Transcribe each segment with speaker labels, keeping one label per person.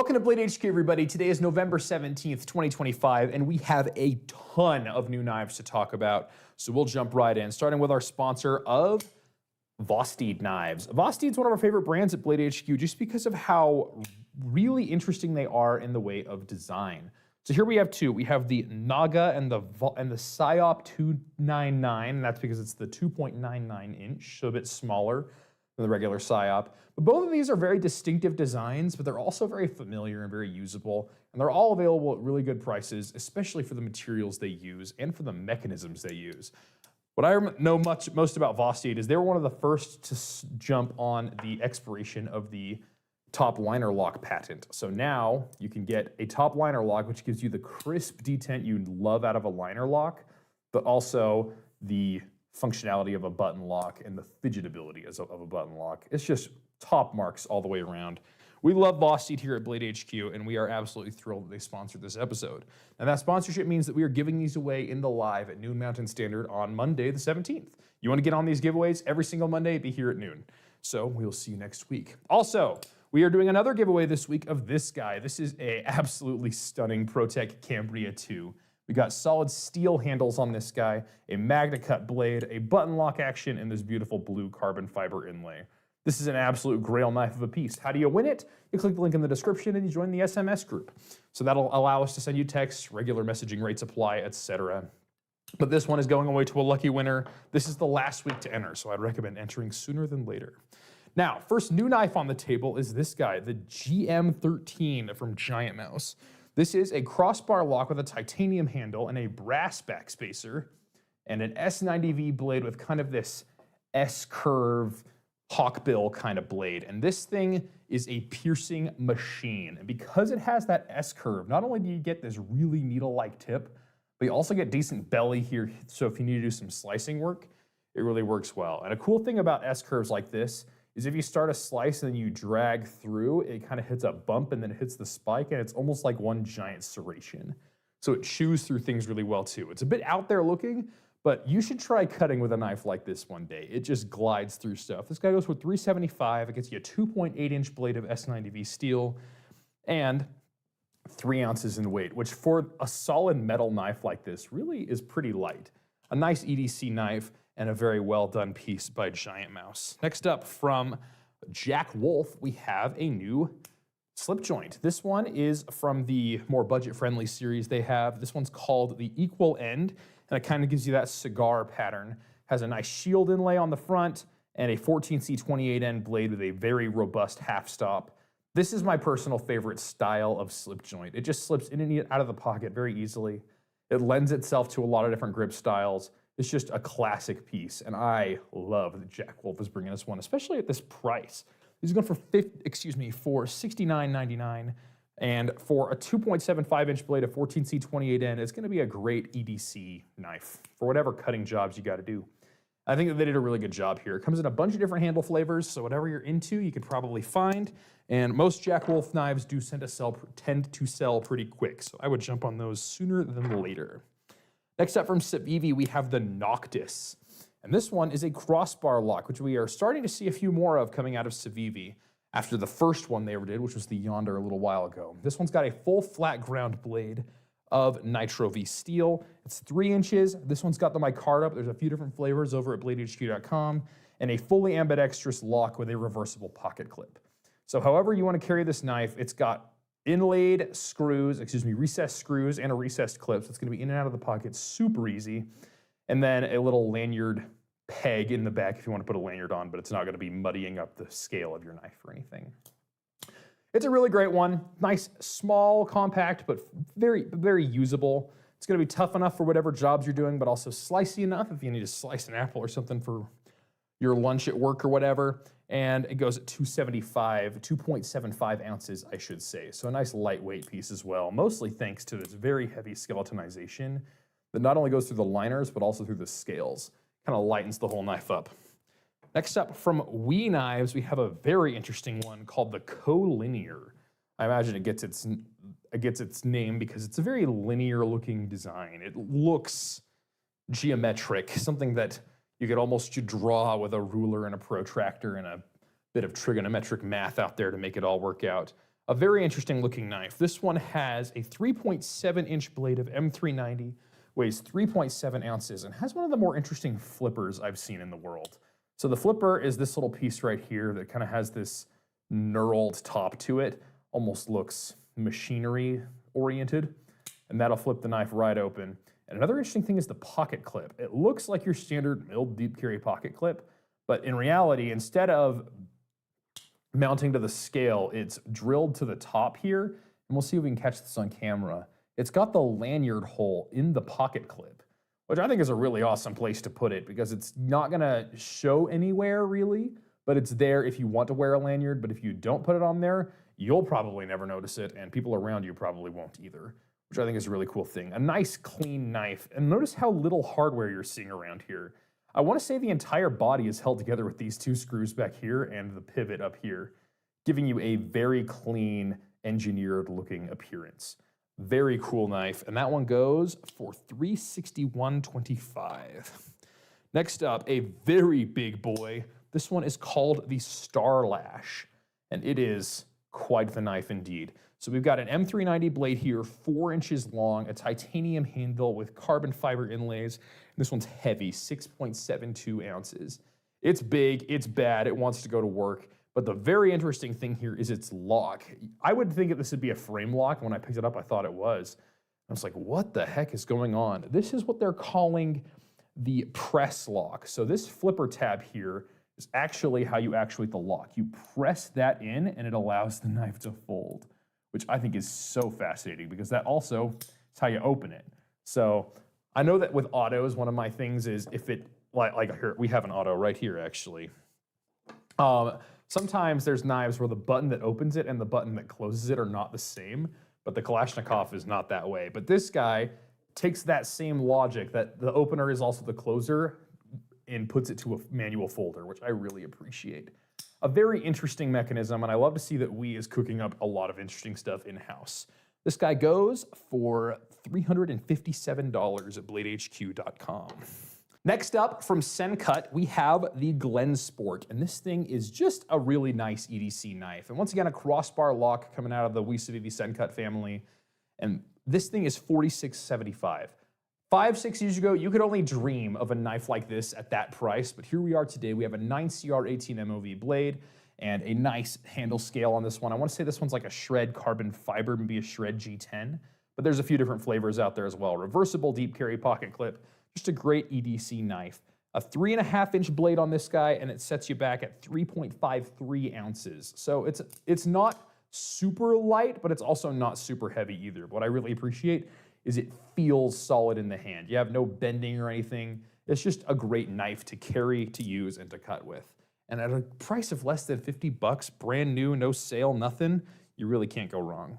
Speaker 1: Welcome to Blade HQ, everybody. Today is November 17th, 2025, and we have a ton of new knives to talk about, so we'll jump right in, starting with our sponsor of Vosteed Knives. Vosteed's one of our favorite brands at Blade HQ just because of how really interesting they are in the way of design. So here we have two. We have the Naga and the Psyop 299, and that's because it's the 2.99 inch, so a bit smaller than the regular Psyop. But both of these are very distinctive designs, but they're also very familiar and very usable, and they're all available at really good prices, especially for the materials they use and for the mechanisms they use. What I know most about Vosteed is they were one of the first to jump on the expiration of the top liner lock patent. So now you can get a top liner lock, which gives you the crisp detent you love out of a liner lock, but also the functionality of a button lock and the fidgetability of a button lock. It's just top marks all the way around. We love Vosteed here at Blade HQ, and we are absolutely thrilled that they sponsored this episode. Now that sponsorship means that we are giving these away in the live at noon Mountain Standard on Monday the 17th. You want to get on these giveaways every single Monday, be here at noon. So we'll see you next week. Also, we are doing another giveaway this week of this guy. This is a absolutely stunning Pro-Tech Cambria 2. We got solid steel handles on this guy, a Magna Cut blade, a button lock action, and this beautiful blue carbon fiber inlay. This is an absolute grail knife of a piece. How do you win it? You click the link in the description and you join the SMS group. So that'll allow us to send you texts, regular messaging rates apply, etc. But this one is going away to a lucky winner. This is the last week to enter, so I'd recommend entering sooner than later. Now, first new knife on the table is this guy, the GM13 from GiantMouse. This is a crossbar lock with a titanium handle and a brass backspacer and an S90V blade with kind of this S-curve hawkbill kind of blade. And this thing is a piercing machine. And because it has that S-curve, not only do you get this really needle-like tip, but you also get decent belly here. So if you need to do some slicing work, it really works well. And a cool thing about S-curves like this is if you start a slice and then you drag through, it kind of hits a bump and then it hits the spike, and it's almost like one giant serration. So it chews through things really well too. It's a bit out there looking, but you should try cutting with a knife like this one day. It just glides through stuff. This guy goes for $375. It gets you a 2.8 inch blade of S90V steel and 3 ounces in weight, which for a solid metal knife like this really is pretty light. A nice EDC knife and a very well done piece by GiantMouse. Next up from Jack Wolf, we have a new slip joint. This one is from the more budget-friendly series they have. This one's called the Equal End, and it kind of gives you that cigar pattern. Has a nice shield inlay on the front and a 14C28N blade with a very robust half stop. This is my personal favorite style of slip joint. It just slips in and out of the pocket very easily. It lends itself to a lot of different grip styles. It's just a classic piece, and I love that Jack Wolf is bringing us one, especially at this price. These are going for $69.99, and for a 2.75 inch blade of 14C28N, it's going to be a great EDC knife for whatever cutting jobs you got to do. I think that they did a really good job here. It comes in a bunch of different handle flavors, so whatever you're into, you could probably find. And most Jack Wolf knives do tend to sell pretty quick, so I would jump on those sooner than later. Next up from CIVIVI, we have the Noctis. And this one is a crossbar lock, which we are starting to see a few more of coming out of CIVIVI after the first one they ever did, which was the Yonder a little while ago. This one's got a full flat ground blade of Nitro V steel. It's 3 inches. This one's got the micarta. There's a few different flavors over at bladehq.com, and a fully ambidextrous lock with a reversible pocket clip. So however you want to carry this knife, it's got inlaid screws, recessed screws and a recessed clip. So it's going to be in and out of the pocket super easy. And then a little lanyard peg in the back if you want to put a lanyard on, but it's not going to be muddying up the scale of your knife or anything. It's a really great one. Nice, small, compact, but very, very usable. It's going to be tough enough for whatever jobs you're doing, but also slicey enough if you need to slice an apple or something for your lunch at work or whatever. And it goes at 2.75 ounces, I should say. So a nice lightweight piece as well, mostly thanks to this very heavy skeletonization that not only goes through the liners, but also through the scales. Kind of lightens the whole knife up. Next up from WE Knives, we have a very interesting one called the Collinear. I imagine it gets its name because it's a very linear looking design. It looks geometric, something that you could almost draw with a ruler and a protractor and a bit of trigonometric math out there to make it all work out. A very interesting looking knife. This one has a 3.7-inch blade of M390, weighs 3.7 ounces, and has one of the more interesting flippers I've seen in the world. So the flipper is this little piece right here that kind of has this knurled top to it, almost looks machinery oriented, and that'll flip the knife right open. And another interesting thing is the pocket clip. It looks like your standard milled deep carry pocket clip, but in reality, instead of mounting to the scale, it's drilled to the top here, and we'll see if we can catch this on camera. It's got the lanyard hole in the pocket clip, which I think is a really awesome place to put it because it's not gonna show anywhere really, but it's there if you want to wear a lanyard, but if you don't put it on there, you'll probably never notice it, and people around you probably won't either, which I think is a really cool thing. A nice clean knife, and notice how little hardware you're seeing around here. I want to say the entire body is held together with these two screws back here and the pivot up here, giving you a very clean, engineered looking appearance. Very cool knife, and that one goes for $361.25. Next up, a very big boy. This one is called the Starlash, and it is quite the knife indeed. So we've got an M390 blade here, 4 inches long, a titanium handle with carbon fiber inlays. And this one's heavy, 6.72 ounces. It's big, it's bad, it wants to go to work. But the very interesting thing here is its lock. I would think that this would be a frame lock. When I picked it up, I thought it was. I was like, what the heck is going on? This is what they're calling the press lock. So this flipper tab here is actually how you actuate the lock. You press that in and it allows the knife to fold, which I think is so fascinating because that also is how you open it. So I know that with autos, one of my things is if it, like here, we have an auto right here actually. Sometimes there's knives where the button that opens it and the button that closes it are not the same, but the Kalashnicov is not that way. But this guy takes that same logic that the opener is also the closer and puts it to a manual folder, which I really appreciate. A very interesting mechanism, and I love to see that WE is cooking up a lot of interesting stuff in-house. This guy goes for $357 at bladehq.com. Next up from SENCUT, we have the Glenspar, and this thing is just a really nice EDC knife. And once again, a crossbar lock coming out of the CIVIVI SENCUT family, and this thing is $46.75. 5-6 years ago, you could only dream of a knife like this at that price, but here we are today. We have a 9CR18 MOV blade and a nice handle scale on this one. I want to say this one's like a shred carbon fiber, maybe a shred G10, but there's a few different flavors out there as well. Reversible deep carry pocket clip, just a great EDC knife. A 3.5-inch blade on this guy, and it sets you back at 3.53 ounces. So it's not super light, but it's also not super heavy either. What I really appreciate is it feels solid in the hand. You have no bending or anything. It's just a great knife to carry, to use, and to cut with. And at a price of less than 50 bucks, brand new, no sale, nothing, you really can't go wrong.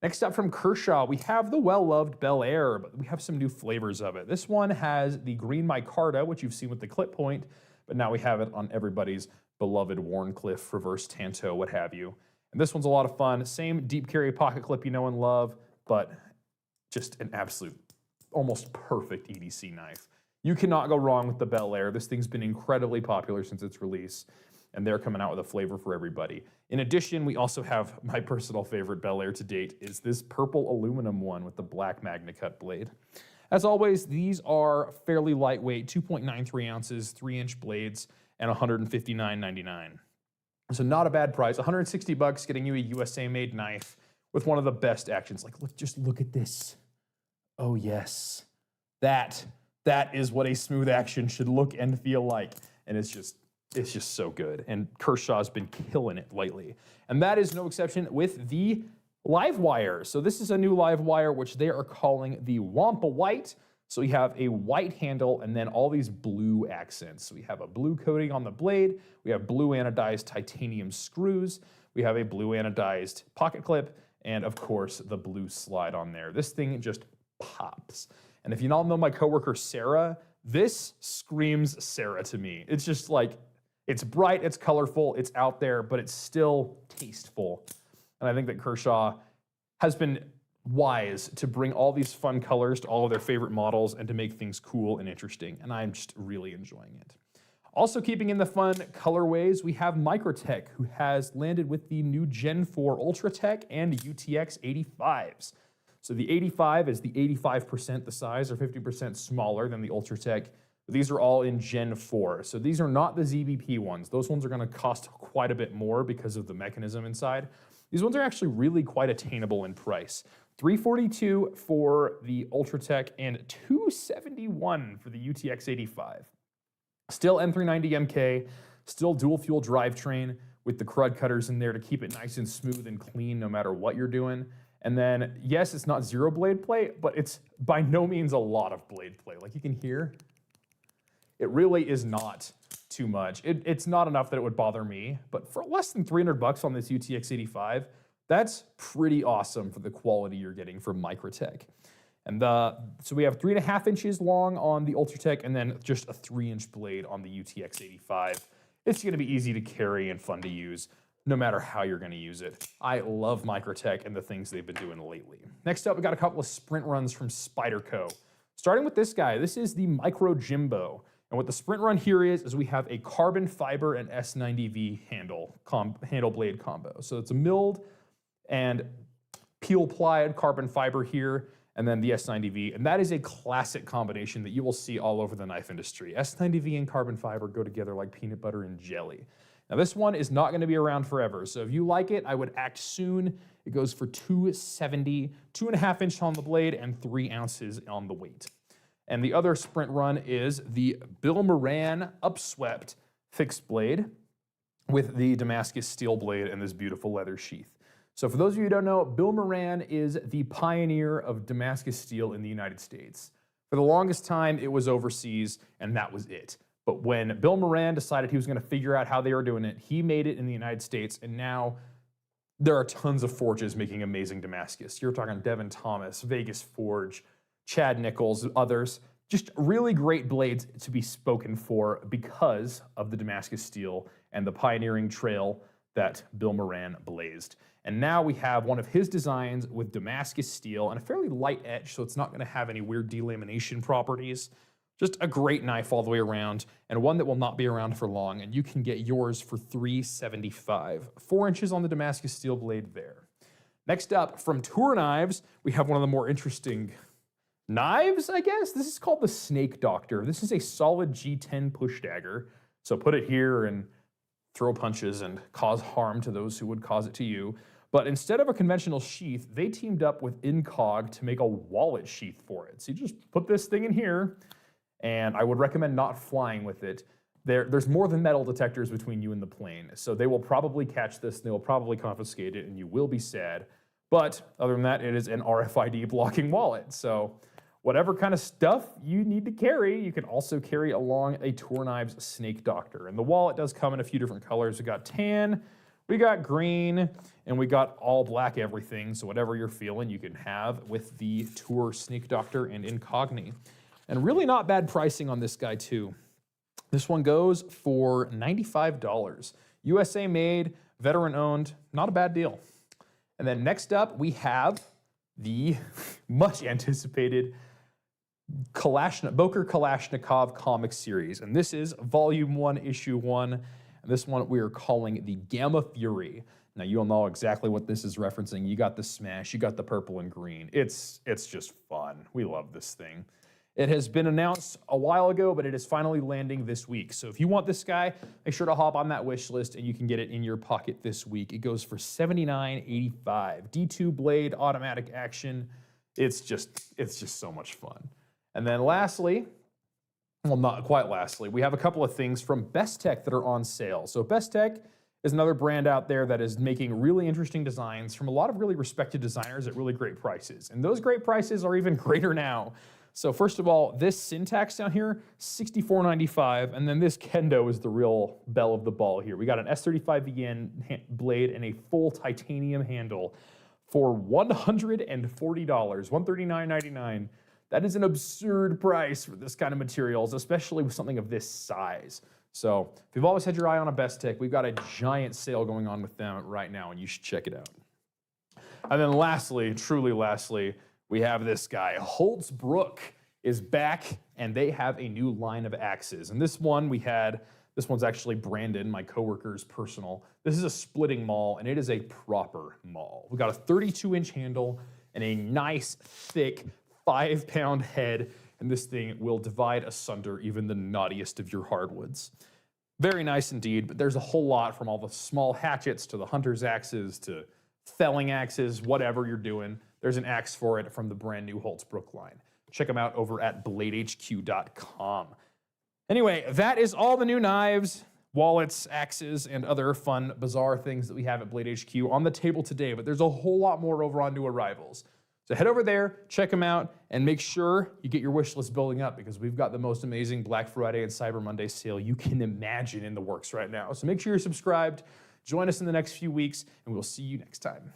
Speaker 1: Next up from Kershaw, we have the well-loved Bel Air, but we have some new flavors of it. This one has the green micarta, which you've seen with the clip point, but now we have it on everybody's beloved Wharncliffe, reverse Tanto, what have you. And this one's a lot of fun. Same deep carry pocket clip you know and love, but just an absolute, almost perfect EDC knife. You cannot go wrong with the Bel Air. This thing's been incredibly popular since its release, and they're coming out with a flavor for everybody. In addition, we also have my personal favorite Bel Air to date is this purple aluminum one with the black MagnaCut blade. As always, these are fairly lightweight, 2.93 ounces, 3-inch blades, and $159.99. So not a bad price. 160 bucks getting you a USA-made knife with one of the best actions. Like, just look at this. Oh yes, that is what a smooth action should look and feel like, and it's just so good. And Kershaw's been killing it lately, and that is no exception with the Livewire. So this is a new Livewire, which they are calling the Wampa White. So you have a white handle and then all these blue accents. So we have a blue coating on the blade, we have blue anodized titanium screws, we have a blue anodized pocket clip, and of course the blue slide on there. This thing just pops. And if you all know my coworker Sarah, this screams Sarah to me. It's just like, it's bright, it's colorful, it's out there, but it's still tasteful. And I think that Kershaw has been wise to bring all these fun colors to all of their favorite models and to make things cool and interesting. And I'm just really enjoying it. Also keeping in the fun colorways, we have Microtech, who has landed with the new Gen 4 Ultratech and UTX-85s. So the 85 is the 85% the size, or 50% smaller than the Ultratech. These are all in Gen 4. So these are not the ZBP ones. Those ones are going to cost quite a bit more because of the mechanism inside. These ones are actually really quite attainable in price. $342 for the Ultratech and $271 for the UTX-85. Still M390MK, still dual fuel drivetrain with the crud cutters in there to keep it nice and smooth and clean no matter what you're doing. And then, yes, it's not zero blade play, but it's by no means a lot of blade play. Like you can hear, it really is not too much. It's not enough that it would bother me, but for less than $300 on this UTX-85, that's pretty awesome for the quality you're getting from Microtech. And so we have 3.5 inches long on the Ultratech and then just a 3-inch blade on the UTX-85. It's gonna be easy to carry and fun to use no matter how you're gonna use it. I love Microtech and the things they've been doing lately. Next up, we got a couple of sprint runs from Spyderco. Starting with this guy, this is the Microjimbo. And what the sprint run here is we have a carbon fiber and S90V handle blade combo. So it's a milled and peel plied carbon fiber here, and then the S90V, and that is a classic combination that you will see all over the knife industry. S90V and carbon fiber go together like peanut butter and jelly. Now this one is not gonna be around forever, so if you like it, I would act soon. It goes for $270, 2.5 inch on the blade and 3 ounces on the weight. And the other sprint run is the Moran Upswept fixed blade with the Damascus steel blade and this beautiful leather sheath. So for those of you who don't know, Moran is the pioneer of Damascus steel in the United States. For the longest time, it was overseas, and that was it. But when Moran decided he was gonna figure out how they were doing it, he made it in the United States, and now there are tons of forges making amazing Damascus. You're talking Devin Thomas, Vegas Forge, Chad Nichols, others. Just really great blades to be spoken for because of the Damascus steel and the pioneering trail that Moran blazed. And now we have one of his designs with Damascus steel and a fairly light edge, so it's not gonna have any weird delamination properties. Just a great knife all the way around, and one that will not be around for long, and you can get yours for $375. 4 inches on the Damascus steel blade there. Next up, from Toor Knives, we have one of the more interesting knives, I guess. This is called the Snake Doctor. This is a solid G10 push dagger. So put it here and throw punches and cause harm to those who would cause it to you. But instead of a conventional sheath, they teamed up with INCOG to make a wallet sheath for it. So you just put this thing in here, and I would recommend not flying with it. There's more than metal detectors between you and the plane, so they will probably catch this, and they will probably confiscate it, and you will be sad. But other than that, it is an RFID blocking wallet. So whatever kind of stuff you need to carry, you can also carry along a Toor Knives Snake Doctor. And the wallet does come in a few different colors. We got tan, we got green, and we got all black everything. So whatever you're feeling, you can have with the Toor Snake Doctor and Incogni. And really not bad pricing on this guy too. This one goes for $95. USA made, veteran owned, not a bad deal. And then next up, we have the much anticipated Boker Kalashnicov comic series. And this is volume 1, issue 1. And this one we are calling the Gamma Fury. Now you'll know exactly what this is referencing. You got the smash, you got the purple and green. It's just fun. We love this thing. It has been announced a while ago, but it is finally landing this week. So if you want this guy, make sure to hop on that wish list and you can get it in your pocket this week. It goes for $79.85. D2 blade, automatic action. It's just so much fun. And then lastly, well, not quite lastly, we have a couple of things from Bestech that are on sale. So Bestech is another brand out there that is making really interesting designs from a lot of really respected designers at really great prices. And those great prices are even greater now. So first of all, this Syntax down here, $64.95, and then this Kendo is the real belle of the ball here. We got an S35VN blade and a full titanium handle for $140, $139.99. That is an absurd price for this kind of materials, especially with something of this size. So if you've always had your eye on a Bestech, we've got a giant sale going on with them right now, and you should check it out. And then lastly, truly lastly, we have this guy. Hults Bruk is back, and they have a new line of axes. And this one, we had This one's actually Brandon, my coworker's personal. This is a splitting maul, and it is a proper maul. We got a 32-inch handle and a nice, thick 5-pound head, and this thing will divide asunder even the naughtiest of your hardwoods. Very nice indeed, but there's a whole lot, from all the small hatchets to the hunter's axes to felling axes, whatever you're doing. There's an axe for it from the brand new Hults Bruk line. Check them out over at bladehq.com. Anyway, that is all the new knives, wallets, axes, and other fun, bizarre things that we have at Blade HQ on the table today, but there's a whole lot more over on new arrivals. So head over there, check them out, and make sure you get your wish list building up, because we've got the most amazing Black Friday and Cyber Monday sale you can imagine in the works right now. So make sure you're subscribed, join us in the next few weeks, and we'll see you next time.